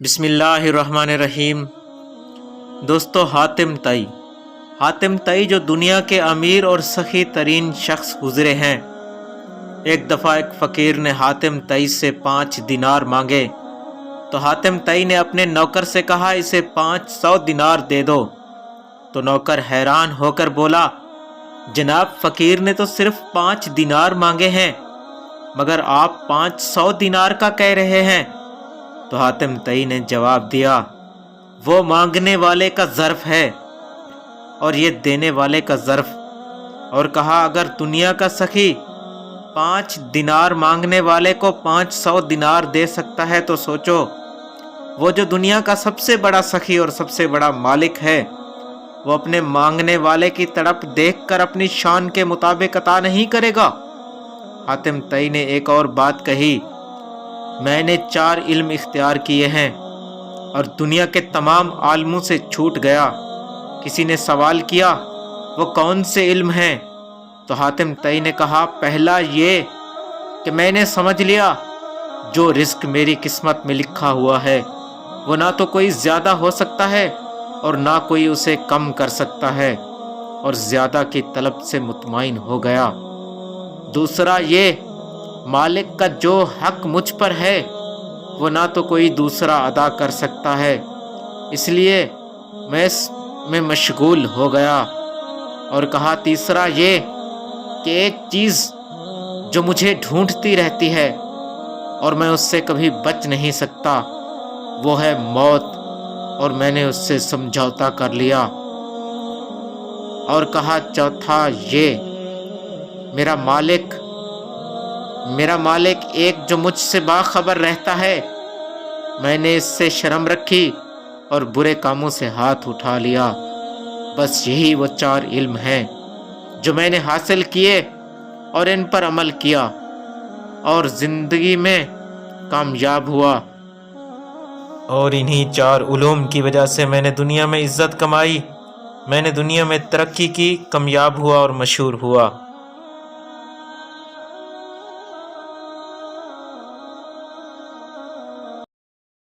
بسم اللہ الرحمن الرحیم۔ دوستو، حاتم طائی جو دنیا کے امیر اور سخی ترین شخص گزرے ہیں، ایک دفعہ ایک فقیر نے حاتم طائی سے 5 دینار مانگے تو حاتم طائی نے اپنے نوکر سے کہا اسے 500 دینار دے دو۔ تو نوکر حیران ہو کر بولا، جناب فقیر نے تو صرف 5 دینار مانگے ہیں مگر آپ 500 دینار کا کہہ رہے ہیں۔ تو حاتم طائی نے جواب دیا، وہ مانگنے والے کا ظرف ہے اور یہ دینے والے کا ظرف، اور کہا اگر دنیا کا سخی 5 دینار مانگنے والے کو 500 دینار دے سکتا ہے تو سوچو وہ جو دنیا کا سب سے بڑا سخی اور سب سے بڑا مالک ہے، وہ اپنے مانگنے والے کی تڑپ دیکھ کر اپنی شان کے مطابق عطا نہیں کرے گا۔ حاتم طائی نے ایک اور بات کہی، میں نے 4 علم اختیار کیے ہیں اور دنیا کے تمام عالموں سے چھوٹ گیا۔ کسی نے سوال کیا وہ کون سے علم ہیں؟ تو حاتم طائی نے کہا، پہلا یہ کہ میں نے سمجھ لیا جو رزق میری قسمت میں لکھا ہوا ہے وہ نہ تو کوئی زیادہ ہو سکتا ہے اور نہ کوئی اسے کم کر سکتا ہے، اور زیادہ کی طلب سے مطمئن ہو گیا۔ دوسرا یہ، مالک کا جو حق مجھ پر ہے وہ نہ تو کوئی دوسرا ادا کر سکتا ہے، اس لیے میں اس میں مشغول ہو گیا۔ اور کہا تیسرا یہ کہ ایک چیز جو مجھے ڈھونڈتی رہتی ہے اور میں اس سے کبھی بچ نہیں سکتا، وہ ہے موت، اور میں نے اس سے سمجھوتا کر لیا۔ اور کہا چوتھا یہ، میرا مالک ایک جو مجھ سے باخبر رہتا ہے، میں نے اس سے شرم رکھی اور برے کاموں سے ہاتھ اٹھا لیا۔ بس یہی وہ 4 علم ہیں جو میں نے حاصل کیے اور ان پر عمل کیا اور زندگی میں کامیاب ہوا، اور انہی 4 علوم کی وجہ سے میں نے دنیا میں عزت کمائی، میں نے دنیا میں ترقی کی، کامیاب ہوا اور مشہور ہوا۔